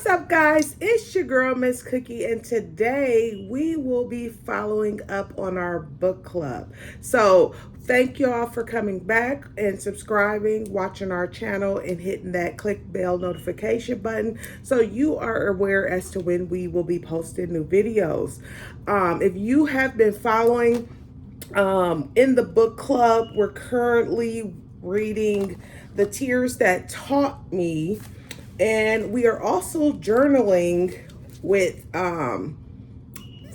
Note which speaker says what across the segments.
Speaker 1: What's up, guys? It's your girl, Miss Cookie, and today we will be following up on our book club. So, thank y'all for coming back and subscribing, watching our channel, and hitting that click bell notification button so you are aware as to when we will be posting new videos. If you have been following in the book club, we're currently reading The Tears That Taught Me. And we are also journaling with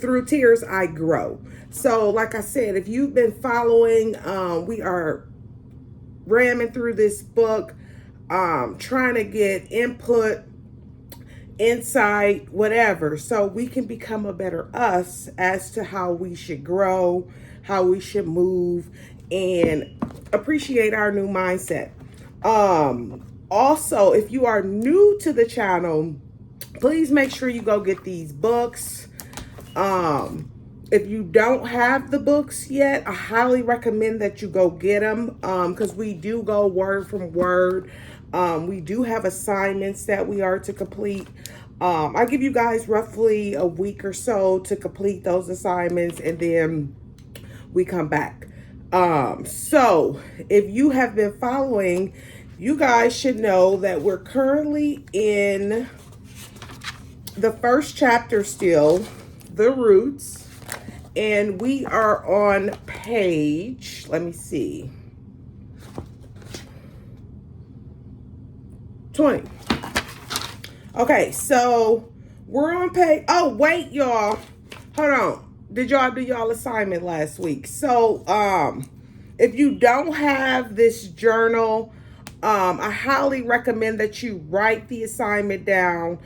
Speaker 1: Through Tears I Grow. So like I said, if you've been following, we are ramming through this book, trying to get input, insight, whatever, so we can become a better us as to how we should grow, how we should move, and appreciate our new mindset. Also, if you are new to the channel, please make sure you go get these books. If you don't have the books yet, I highly recommend that you go get them, because we do go word from word. We do have assignments that we are to complete. I give you guys roughly a week or so to complete those assignments, and then we come back. So if you have been following, you guys should know that we're currently in the first chapter still, The Roots, and we are on page, let me see, 20. Okay, so we're on page, oh, wait, y'all. Hold on. Did y'all do y'all assignment last week? So, if you don't have this journal, I highly recommend that you write the assignment down.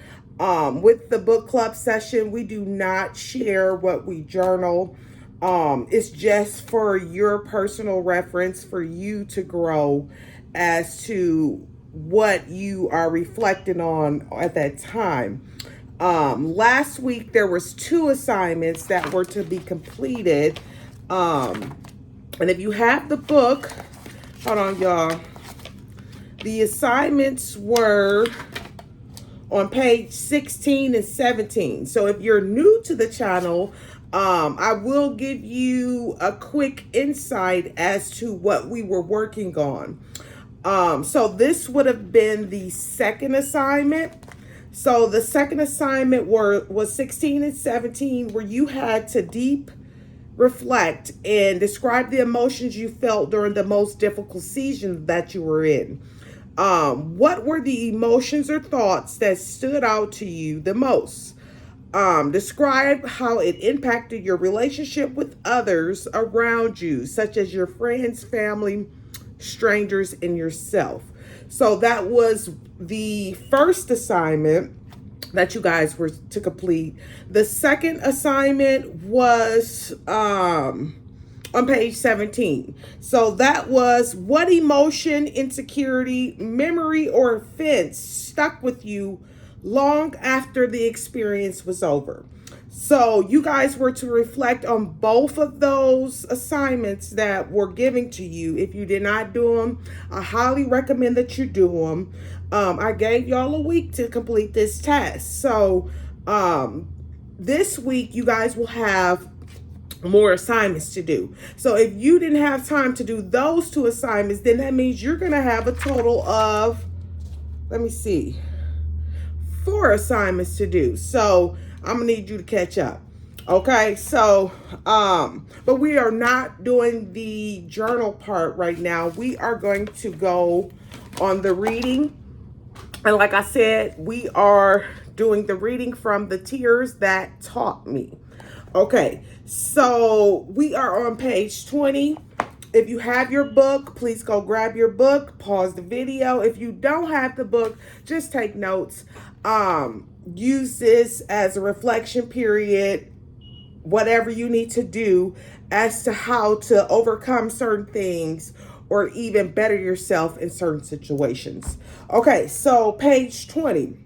Speaker 1: With the book club session, we do not share what we journal. It's just for your personal reference, for you to grow as to what you are reflecting on at that time. Last week there was 2 assignments that were to be completed. And if you have the book, hold on, y'all. The assignments were on page 16 and 17. So if you're new to the channel, I will give you a quick insight as to what we were working on. So this would have been the second assignment. So the second assignment was 16 and 17, where you had to deep reflect and describe the emotions you felt during the most difficult season that you were in. What were the emotions or thoughts that stood out to you the most? Describe how it impacted your relationship with others around you, such as your friends, family, strangers, and yourself. So that was the first assignment that you guys were to complete. The second assignment was on page 17. So that was, what emotion, insecurity, memory, or offense stuck with you long after the experience was over. So you guys were to reflect on both of those assignments that were given to you. If you did not do them, I highly recommend that you do them. I gave y'all a week to complete this test. So this week you guys will have more assignments to do. So if you didn't have time to do those 2 assignments, then that means you're going to have a total of, let me see, 4 assignments to do. So I'm gonna need you to catch up. Okay, so but we are not doing the journal part right now. We are going to go on the reading. And like I said, we are doing the reading from The Tears That Taught Me. Okay, so we are on page 20. If you have your book, please go grab your book, pause the video. If you don't have the book, just take notes. Use this as a reflection period, whatever you need to do as to how to overcome certain things or even better yourself in certain situations. Okay, so page 20,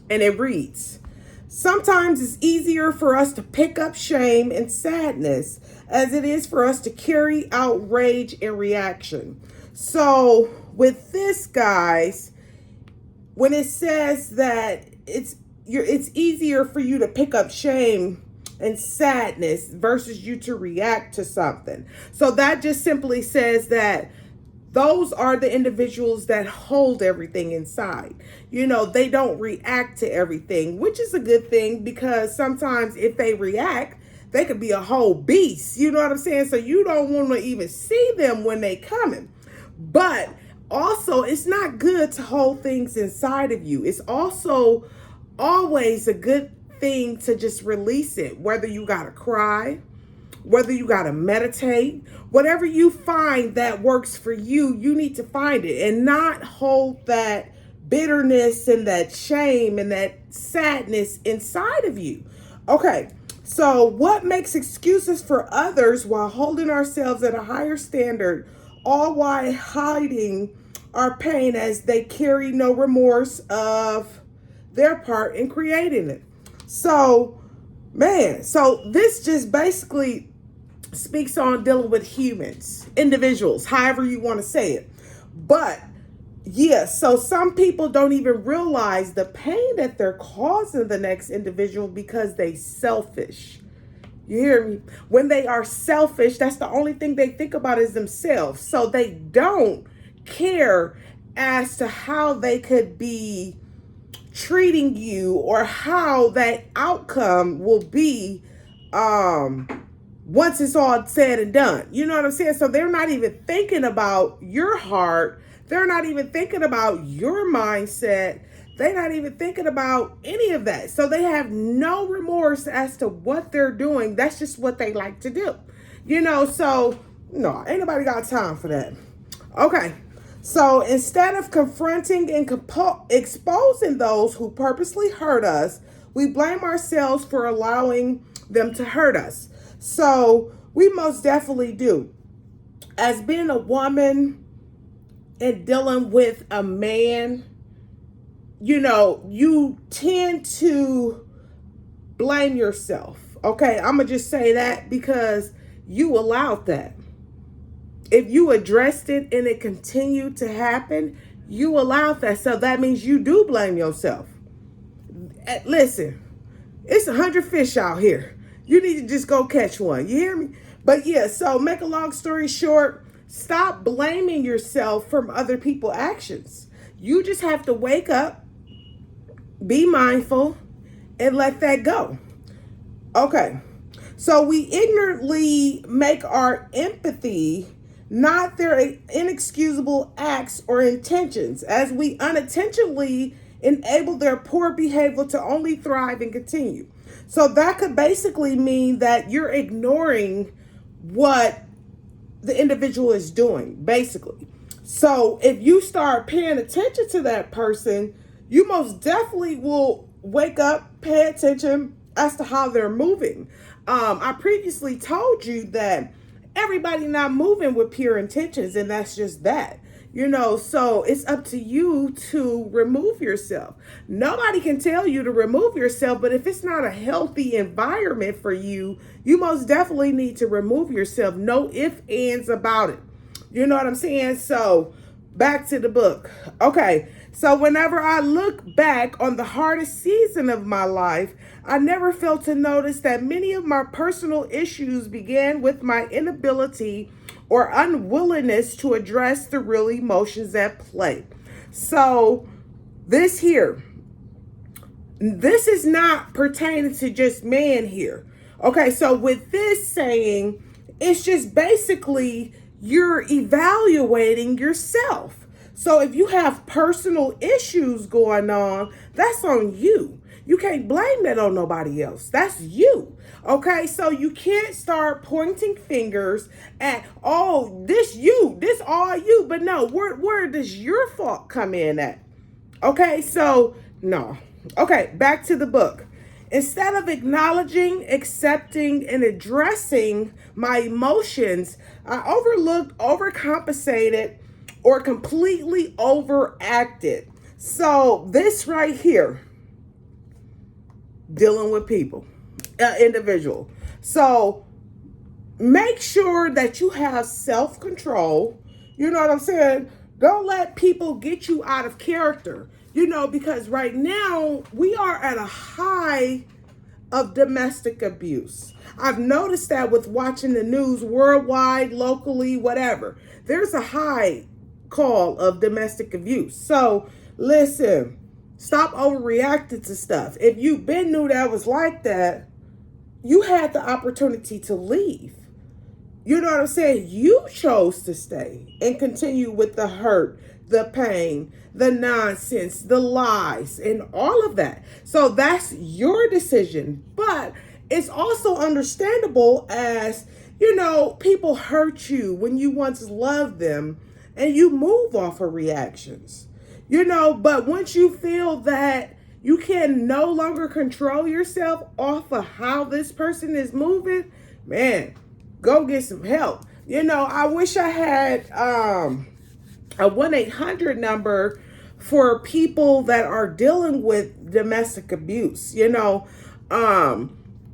Speaker 1: and it reads, sometimes it's easier for us to pick up shame and sadness as it is for us to carry out rage and reaction. So with this, guys, when it says that it's easier for you to pick up shame and sadness versus you to react to something. So that just simply says that those are the individuals that hold everything inside. They don't react to everything, which is a good thing, because sometimes if they react, they could be a whole beast. You know what I'm saying? So you don't want to even see them when they coming. But also, it's not good to hold things inside of you. It's also always a good thing to just release it, whether you gotta cry, whether you gotta meditate, whatever you find that works for you, you need to find it and not hold that bitterness and that shame and that sadness inside of you. Okay, so what makes excuses for others while holding ourselves at a higher standard, all while hiding our pain as they carry no remorse of their part in creating it? So, man, so this just basically speaks on dealing with humans, individuals, however you want to say it. But yeah, so some people don't even realize the pain that they're causing the next individual because they selfish. You hear me? When they are selfish, that's the only thing they think about is themselves. So they don't care as to how they could be treating you or how that outcome will be once it's all said and done. You know what I'm saying? So they're not even thinking about your heart. They're not even thinking about your mindset. They're not even thinking about any of that. So they have no remorse as to what they're doing. That's just what they like to do. So no, ain't nobody got time for that. Okay. So instead of confronting and exposing those who purposely hurt us, we blame ourselves for allowing them to hurt us. So we most definitely do. As being a woman and dealing with a man, you tend to blame yourself. Okay, I'm going to just say that because you allowed that. If you addressed it and it continued to happen, you allowed that. So that means you do blame yourself. Listen, it's 100 fish out here. You need to just go catch one. You hear me? But yeah, so make a long story short, stop blaming yourself from other people's actions. You just have to wake up, be mindful, and let that go. Okay, so we ignorantly make our empathy not their inexcusable acts or intentions, as we unintentionally enable their poor behavior to only thrive and continue. So that could basically mean that you're ignoring what the individual is doing, basically. So if you start paying attention to that person, you most definitely will wake up, pay attention as to how they're moving. I previously told you that everybody not moving with pure intentions, and that's just that. So it's up to you to remove yourself. Nobody can tell you to remove yourself, but if it's not a healthy environment for you, you most definitely need to remove yourself. No ifs, ands about it. You know what I'm saying? So back to the book. Okay, so whenever I look back on the hardest season of my life, I never failed to notice that many of my personal issues began with my inability or unwillingness to address the real emotions at play. So this is not pertaining to just man here. Okay, so with this saying, it's just basically you're evaluating yourself. So if you have personal issues going on, that's on you. You can't blame that on nobody else. That's you. Okay, so you can't start pointing fingers at, oh, this all you. But no, where does your fault come in at? Okay, so no. Okay, back to the book. Instead of acknowledging, accepting, and addressing my emotions, I overlooked, overcompensated, or completely overacted. So this right here, dealing with people, individual. So make sure that you have self-control. You know what I'm saying? Don't let people get you out of character. Because right now we are at a high of domestic abuse. I've noticed that with watching the news worldwide, locally, whatever. There's a high call of domestic abuse. So listen, stop overreacting to stuff. If you been knew that was like that, you had the opportunity to leave. You know what I'm saying? You chose to stay and continue with the hurt, the pain, the nonsense, the lies, and all of that. So that's your decision. But it's also understandable as, people hurt you when you once loved them and you move off of reactions. But once you feel that you can no longer control yourself off of how this person is moving, man, go get some help. I wish I had a 1-800 number for people that are dealing with domestic abuse.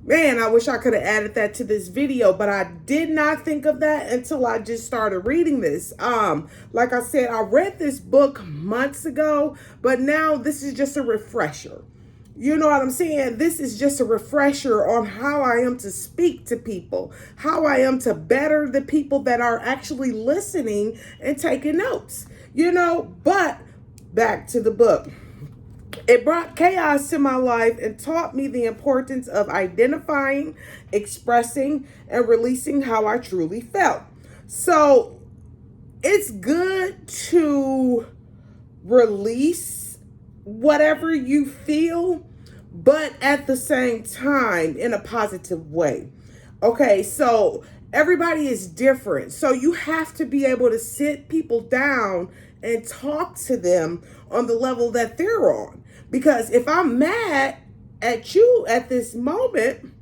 Speaker 1: Man, I wish I could have added that to this video, but I did not think of that until I just started reading this. Like I said, I read this book months ago, but now this is just a refresher. You know what I'm saying? This is just a refresher on how I am to speak to people, how I am to better the people that are actually listening and taking notes, but back to the book. It brought chaos to my life and taught me the importance of identifying, expressing, and releasing how I truly felt. So it's good to release whatever you feel, but at the same time in a positive way. Okay, so everybody is different. So you have to be able to sit people down and talk to them on the level that they're on. Because if I'm mad at you at this moment,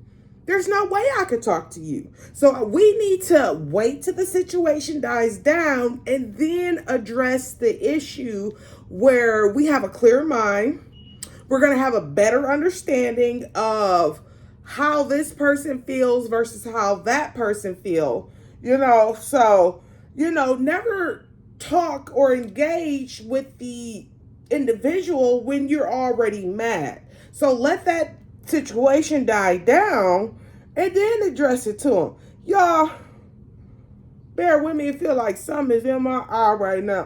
Speaker 1: there's no way I could talk to you. So we need to wait till the situation dies down and then address the issue where we have a clear mind. We're going to have a better understanding of how this person feels versus how that person feels. So, never talk or engage with the individual when you're already mad. So let that situation die down and then address it to them. Y'all, bear with me. It feel like something is in my eye right now.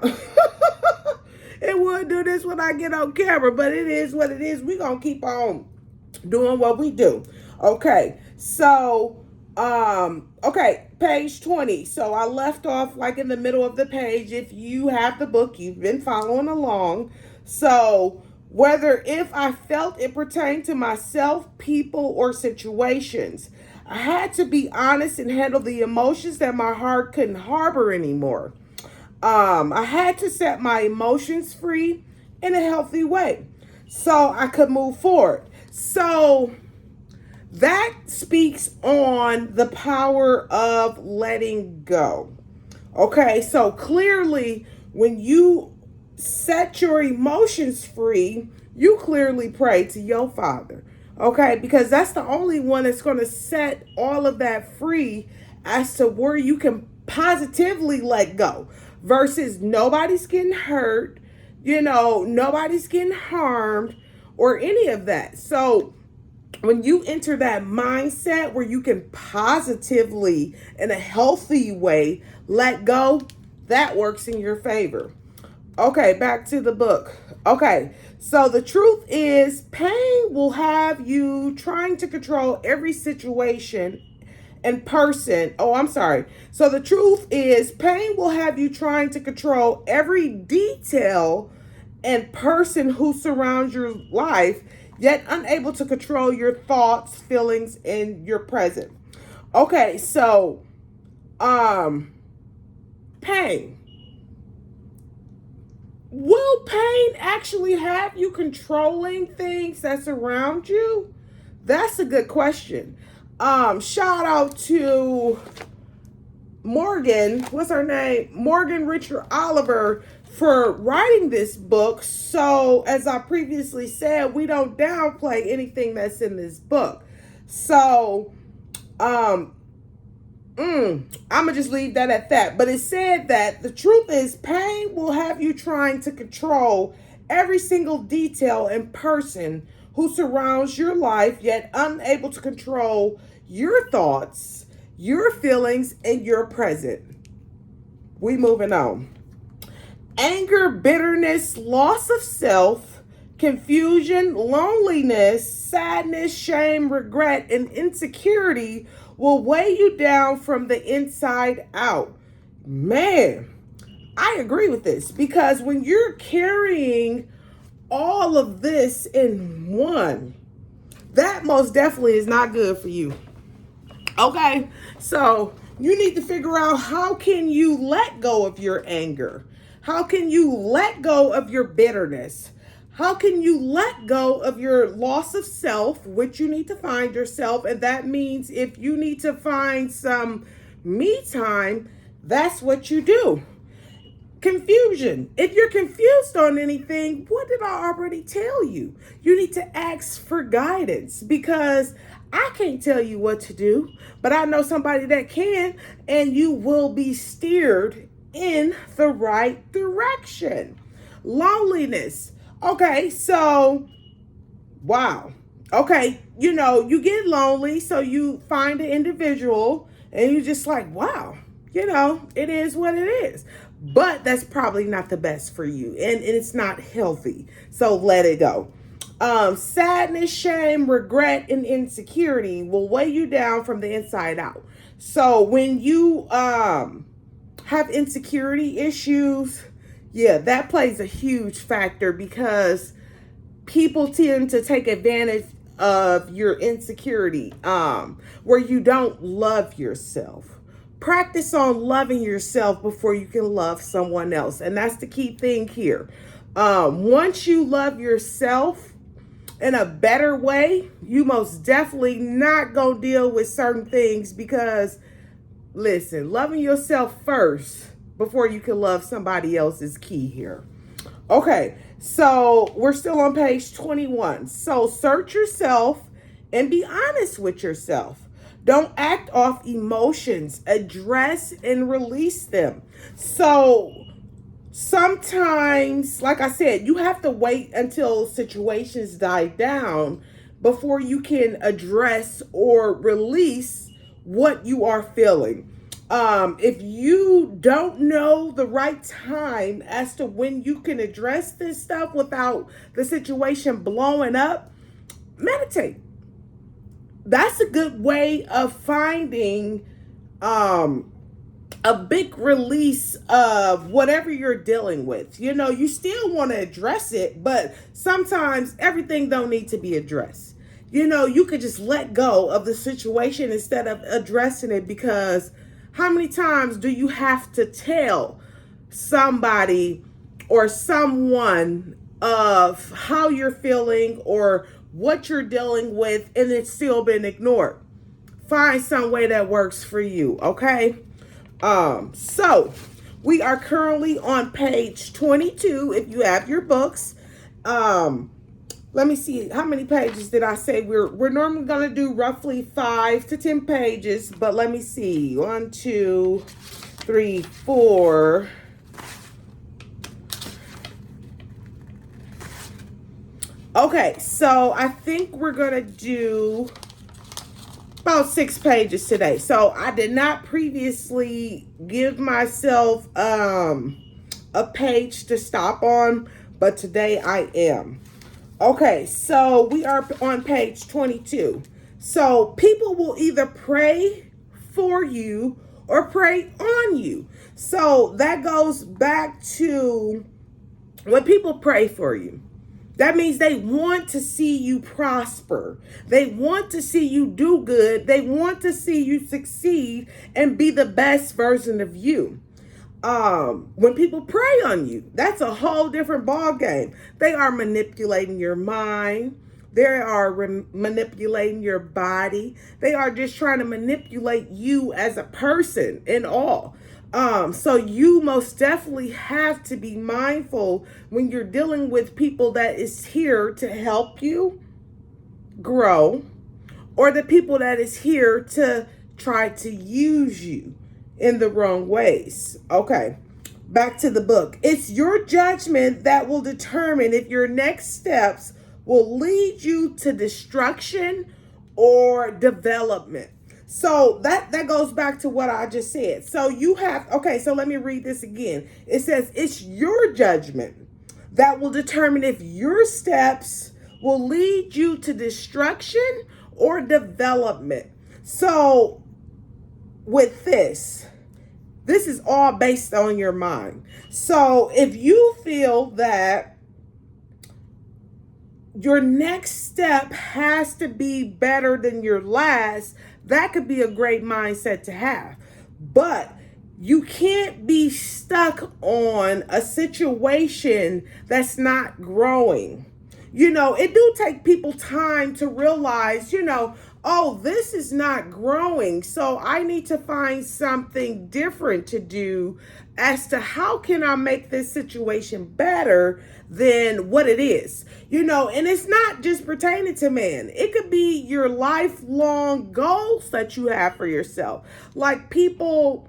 Speaker 1: It would do this when I get on camera, but it is what it is. We're going to keep on doing what we do. Okay, so, page 20. So I left off like in the middle of the page. If you have the book, you've been following along. So whether if I felt it pertained to myself, people, or situations, I had to be honest and handle the emotions that my heart couldn't harbor anymore. I had to set my emotions free in a healthy way so I could move forward. So that speaks on the power of letting go. Okay, so clearly when you set your emotions free, you clearly pray to your Father. Okay, because that's the only one that's going to set all of that free as to where you can positively let go versus nobody's getting hurt, nobody's getting harmed or any of that. So when you enter that mindset where you can positively, in a healthy way, let go, that works in your favor. Okay, back to the book. Okay, so the truth is pain will have you trying to control every situation and person. So the truth is pain will have you trying to control every detail and person who surrounds your life, yet unable to control your thoughts, feelings, and your present. Okay, so pain. Will pain actually have you controlling things that surround you? That's a good question. Shout out to Morgan, what's her name? Morgan Richard Oliver for writing this book. So as I previously said, we don't downplay anything that's in this book. So, I'm gonna just leave that at that. But it said that the truth is pain will have you trying to control every single detail and person who surrounds your life, yet unable to control your thoughts, your feelings, and your present. We moving on. Anger, bitterness, loss of self, confusion, loneliness, sadness, shame, regret, and insecurity will weigh you down from the inside out. Man, I agree with this, because when you're carrying all of this in one, that most definitely is not good for you. Okay, so you need to figure out, how can you let go of your anger? How can you let go of your bitterness? How can you let go of your loss of self, which you need to find yourself? And that means if you need to find some me time, that's what you do. Confusion. If you're confused on anything, what did I already tell you? You need to ask for guidance, because I can't tell you what to do, but I know somebody that can, and you will be steered in the right direction. Loneliness. Okay, so, wow. Okay, you get lonely, so you find an individual, and you're just like, wow, it is what it is. But that's probably not the best for you, and it's not healthy. So let it go. Sadness, shame, regret, and insecurity will weigh you down from the inside out. So when you have insecurity issues, yeah, that plays a huge factor, because people tend to take advantage of your insecurity, where you don't love yourself. Practice on loving yourself before you can love someone else. And that's the key thing here. Once you love yourself in a better way, you most definitely not gonna deal with certain things, because listen, loving yourself first before you can love somebody else is key here. Okay, so we're still on page 21. So search yourself and be honest with yourself. Don't act off emotions. Address and release them. So sometimes, like I said, you have to wait until situations die down before you can address or release what you are feeling. If you don't know the right time as to when you can address this stuff without the situation blowing up, meditate. That's a good way of finding a big release of whatever you're dealing with. You still want to address it, but sometimes everything don't need to be addressed. You could just let go of the situation instead of addressing it, because how many times do you have to tell somebody or someone of how you're feeling or what you're dealing with, and it's still been ignored? Find some way that works for you, okay? So we are currently on page 22 if you have your books. Let me see, how many pages did I say? We're normally gonna do roughly 5 to 10 pages, but let me see. 1, 2, 3, 4. Okay, so I think we're gonna do about 6 pages today. So I did not previously give myself a page to stop on, but today I am. Okay, so we are on page 22. So people will either pray for you or pray on you. So that goes back to when people pray for you. That means they want to see you prosper. They want to see you do good. They want to see you succeed and be the best version of you. When people prey on you, that's a whole different ball game. They are manipulating your mind. They are manipulating your body. They are just trying to manipulate you as a person and all. So you most definitely have to be mindful when you're dealing with people that is here to help you grow, or the people that is here to try to use you in the wrong ways. Okay. back to the book. It's your judgment that will determine if your next steps will lead you to destruction or development. So that goes back to what I just said. So you have, okay, so let me read this again. It says it's your judgment that will determine if your steps will lead you to destruction or development. So with this is all based on your mind. So if you feel that your next step has to be better than your last, that could be a great mindset to have. But you can't be stuck on a situation that's not growing. It do take people time to realize, oh, this is not growing. So I need to find something different to do as to how can I make this situation better than what it is. And it's not just pertaining to man. It could be your lifelong goals that you have for yourself. Like, people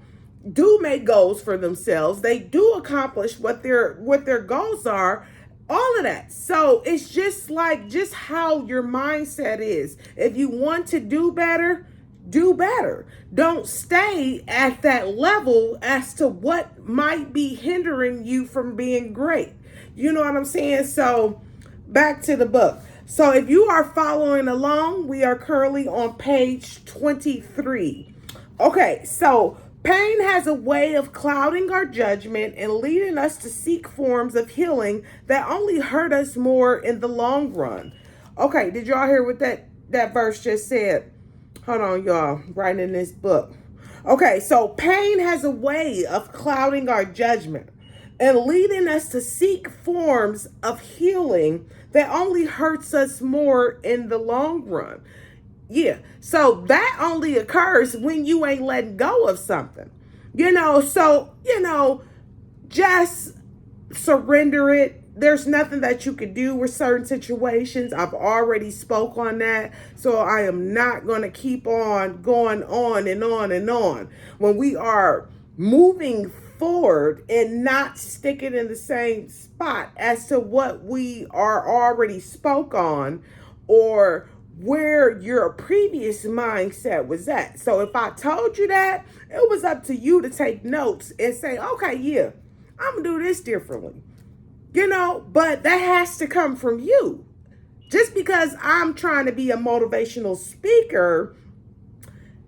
Speaker 1: do make goals for themselves. They do accomplish what their goals are. All of that. So it's just how your mindset is. If you want to do better, do better. Don't stay at that level as to what might be hindering you from being great. You know what I'm saying? So back to the book. So if you are following along, we are currently on page 23. Okay, so pain has a way of clouding our judgment and leading us to seek forms of healing that only hurt us more in the long run. Okay, did y'all hear what that verse just said? Hold on, y'all. Writing in this book. Okay, so pain has a way of clouding our judgment and leading us to seek forms of healing that only hurts us more in the long run. Yeah, so that only occurs when you ain't letting go of something. Just surrender it. There's nothing that you can do with certain situations. I've already spoke on that, so I am not going to keep on going on and on and on. When we are moving forward and not sticking in the same spot as to what we are already spoke on, or where your previous mindset was at. So if I told you that, it was up to you to take notes and say, okay, yeah, I'm gonna do this differently. But that has to come from you. Just because I'm trying to be a motivational speaker,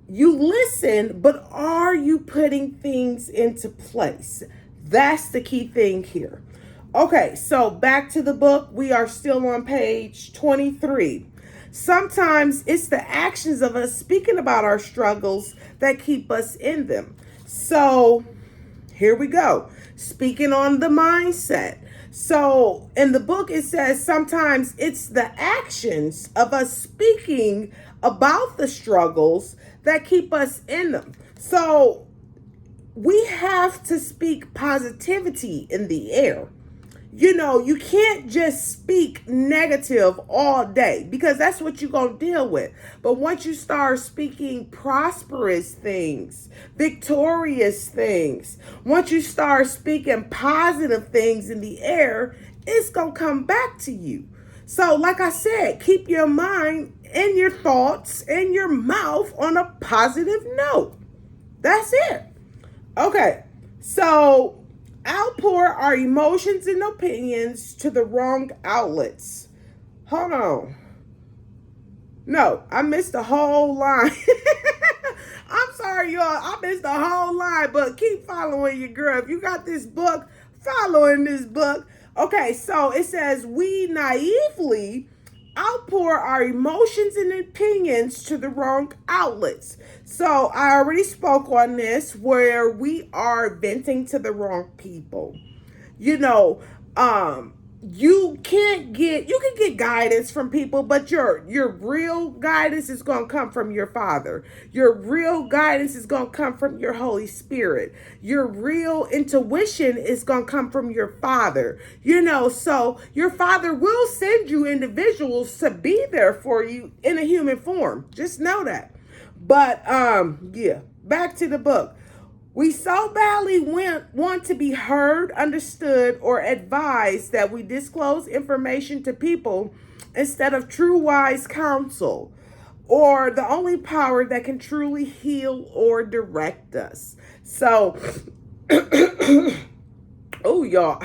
Speaker 1: you listen, but are you putting things into place? That's the key thing here. Okay, so back to the book. We are still on page 23. Sometimes it's the actions of us speaking about our struggles that keep us in them. So here we go. Speaking on the mindset. So in the book, it says sometimes it's the actions of us speaking about the struggles that keep us in them. So we have to speak positivity in the air. You can't just speak negative all day, because that's what you're going to deal with. But once you start speaking prosperous things, victorious things, once you start speaking positive things in the air, it's going to come back to you. So like I said, keep your mind and your thoughts and your mouth on a positive note. That's it. Okay, so outpour our emotions and opinions to the wrong outlets. Hold on. No, I missed the whole line. I'm sorry, y'all. I missed the whole line, but keep following your girl. If you got this book, following this book. Okay, so it says, we naively outpour our emotions and opinions to the wrong outlets. So I already spoke on this, where we are venting to the wrong people. You can get guidance from people, but your real guidance is going to come from your Father. Your real guidance is going to come from your Holy Spirit. Your real intuition is going to come from your Father. So your Father will send you individuals to be there for you in a human form. Just know that. But back to the book. We so badly want to be heard, understood, or advised that we disclose information to people instead of true wise counsel, or the only power that can truly heal or direct us. So, oh, y'all.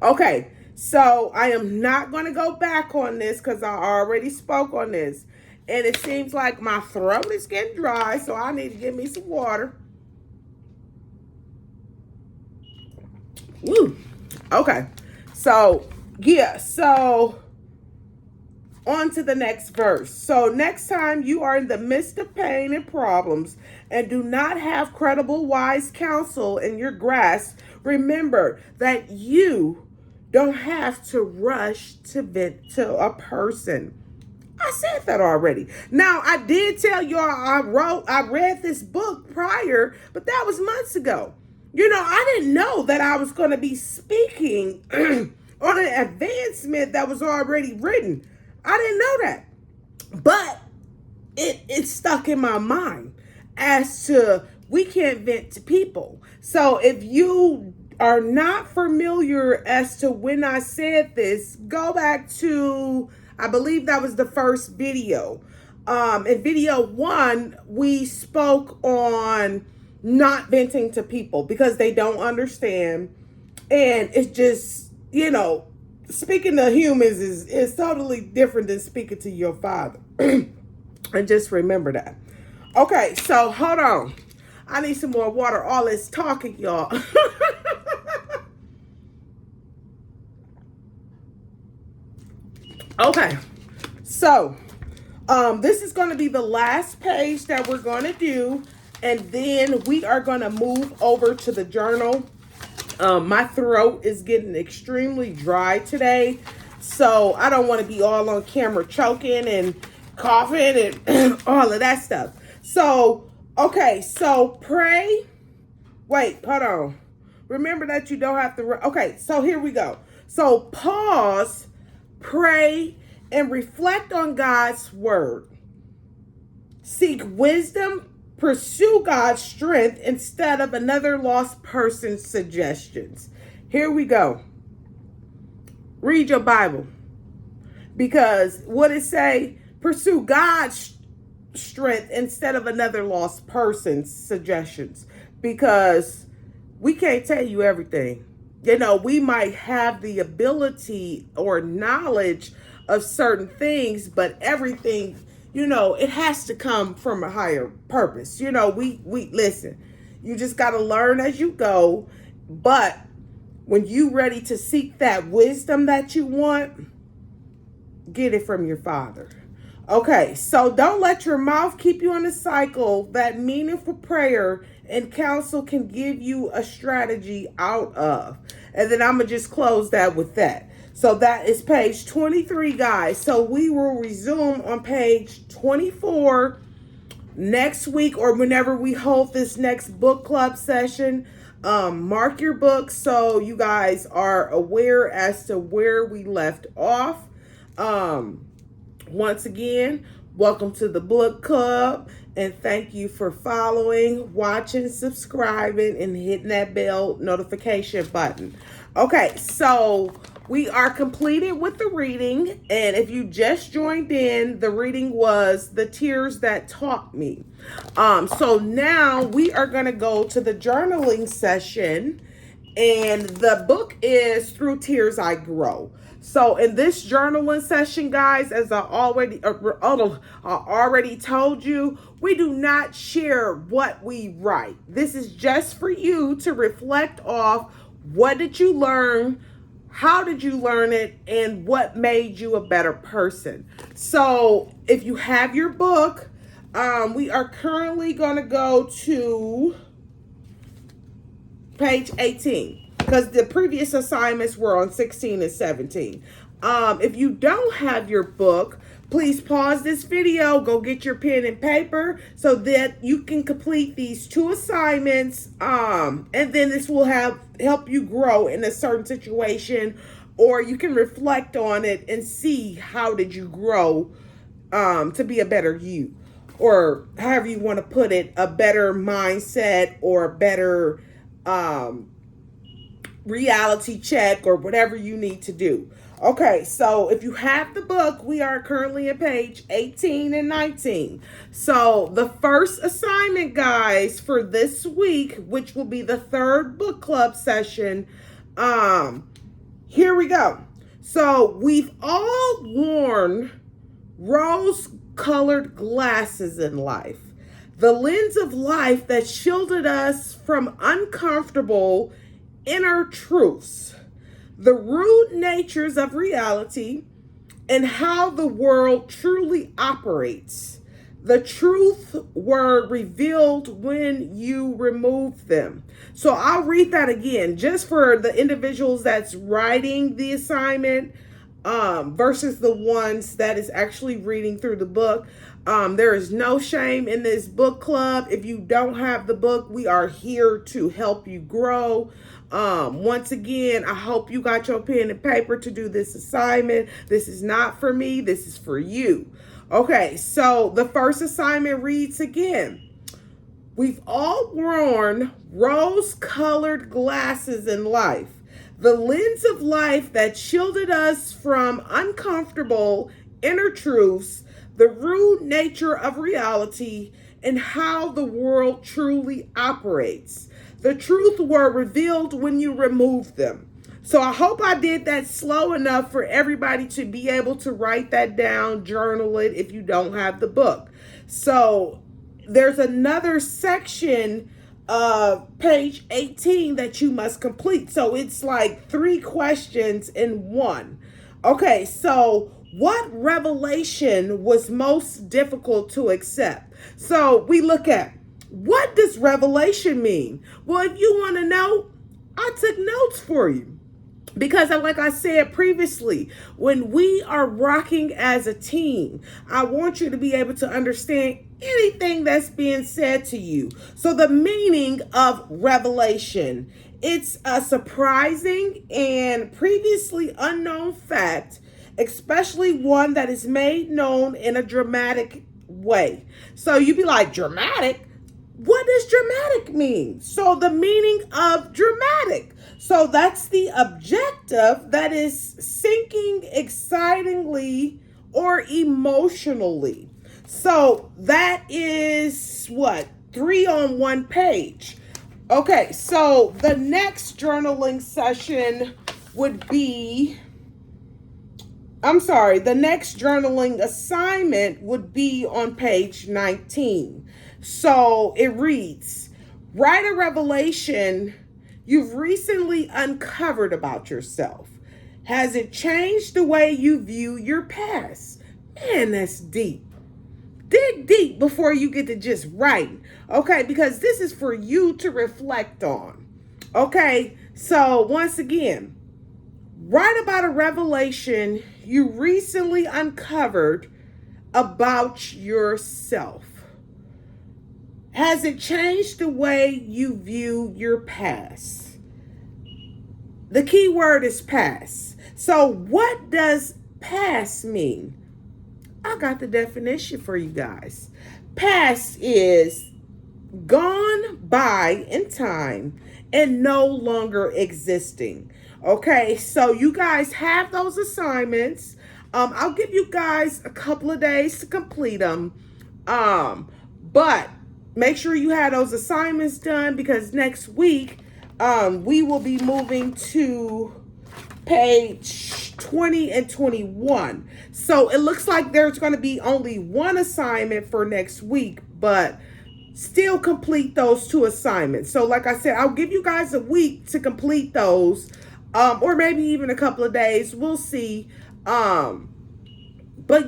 Speaker 1: Okay, so I am not going to go back on this because I already spoke on this. And it seems like my throat is getting dry, so I need to get me some water. Woo. Okay, so, yeah, so on to the next verse. So next time you are in the midst of pain and problems and do not have credible, wise counsel in your grasp, remember that you don't have to rush to vent to a person. I said that already. Now, I did tell y'all I read this book prior, but that was months ago. You know, I didn't know that I was going to be speaking on an advancement that was already written. I didn't know that. But it stuck in my mind as to we can't vent to people. So if you are not familiar as to when I said this, go back to, I believe that was the first video. In video 1, we spoke on not venting to people because they don't understand. And it's just, you know, speaking to humans is totally different than speaking to your father. And just remember that. Okay, so hold on. I need some more water. All this talking, y'all. Okay, so this is going to be the last page that we're going to do, and then we are going to move over to the journal. My throat is getting extremely dry today, so I don't want to be all on camera choking and coughing and all of that stuff. So, okay, so pray. Wait, hold on. Remember that you don't have to. Okay, so here we go. So pause, pray, and reflect on God's word. Seek wisdom, pursue God's strength instead of another lost person's suggestions. Here we go. Read your Bible. Because what it say? Pursue God's strength instead of another lost person's suggestions. Because we can't tell you everything. You know, we might have the ability or knowledge of certain things, but everything, you know, it has to come from a higher purpose. You know, we listen, you just got to learn as you go. But when you ready to seek that wisdom that you want, get it from your Father. Okay, so don't let your mouth keep you in a cycle. That meaningful prayer and counsel can give you a strategy out of. And then I'm going to just close that with that. So that is page 23, guys. So we will resume on page 24 next week or whenever we hold this next book club session. Mark your books so you guys are aware as to where we left off. Once again, welcome to the book club, and thank you for following, watching, subscribing, and hitting that bell notification button. Okay, so we are completed with the reading, and if you just joined in, the reading was The Tears That Taught Me. So now we are going to go to the journaling session, and the book is Through Tears I Grow. So in this journaling session, guys, as I already told you, we do not share what we write. This is just for you to reflect off what did you learn, how did you learn it, and what made you a better person. So if you have your book, we are currently going to go to page 18. Because the previous assignments were on 16 and 17. If you don't have your book, please pause this video, go get your pen and paper so that you can complete these 2 assignments. And then this will help you grow in a certain situation, or you can reflect on it and see how did you grow to be a better you. or however you want to put it, a better mindset or a better reality check or whatever you need to do. Okay, so if you have the book, we are currently at page 18 and 19. So the first assignment, guys, for this week, which will be the third book club session, here we go. So we've all worn rose-colored glasses in life, the lens of life that shielded us from uncomfortable inner truths, the rude natures of reality, and how the world truly operates. The truth were revealed when you remove them. So I'll read that again, just for the individuals that's writing the assignment versus the ones that is actually reading through the book. There is no shame in this book club. If you don't have the book, we are here to help you grow. Once again, I hope you got your pen and paper to do this assignment. This is not for me. This is for you. Okay, so the first assignment reads again. We've all worn rose-colored glasses in life, the lens of life that shielded us from uncomfortable inner truths, the rude nature of reality, and how the world truly operates. The truth were revealed when you removed them. So I hope I did that slow enough for everybody to be able to write that down, journal it if you don't have the book. So there's another section of page 18 that you must complete. So it's like 3 questions in one. Okay, so what revelation was most difficult to accept? So we look at, what does revelation mean? Well, if you want to know, I took notes for you. Because like I said previously, when we are rocking as a team, I want you to be able to understand anything that's being said to you. So the meaning of revelation, it's a surprising and previously unknown fact, especially one that is made known in a dramatic way. So you'd be like, dramatic? What does dramatic mean? So the meaning of dramatic. So that's the objective that is sinking excitingly or emotionally. So that is what? 3 on 1 page. Okay, so the next journaling session would be, the next journaling assignment would be on page 19. So it reads, write a revelation you've recently uncovered about yourself. Has it changed the way you view your past? Man, that's deep. Dig deep before you get to just write, okay? Because this is for you to reflect on, okay? So once again, write about a revelation you recently uncovered about yourself. Has it changed the way you view your past? The key word is past. So what does past mean? I got the definition for you guys. Past is gone by in time and no longer existing. Okay, so you guys have those assignments. I'll give you guys a couple of days to complete them. But make sure you have those assignments done, because next week we will be moving to page 20 and 21. So it looks like there's going to be only one assignment for next week, but still complete those 2 assignments. So like I said, I'll give you guys a week to complete those, or maybe even a couple of days. We'll see. But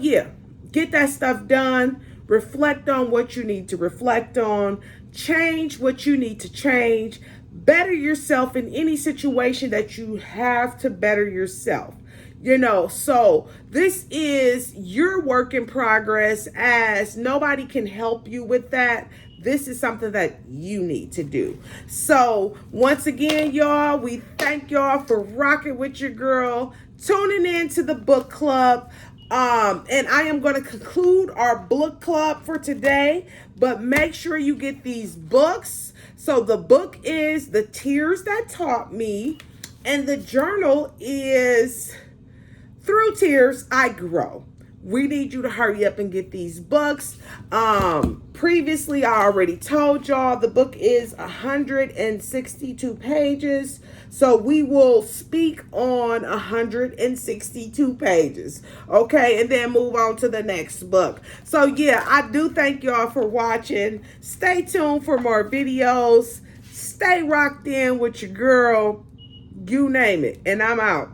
Speaker 1: yeah, get that stuff done. Reflect on what you need to reflect on. Change what you need to change. Better yourself in any situation that you have to better yourself. So this is your work in progress, as nobody can help you with that. This is something that you need to do. So once again, y'all, we thank y'all for rocking with your girl, tuning in to the book club. And I am going to conclude our book club for today, but make sure you get these books. So the book is The Tears That Taught Me, and the journal is Through Tears I Grow. We need you to hurry up and get these books. Previously, I already told y'all the book is 162 pages. So we will speak on 162 pages. Okay, and then move on to the next book. So yeah, I do thank y'all for watching. Stay tuned for more videos. Stay rocked in with your girl. You name it. And I'm out.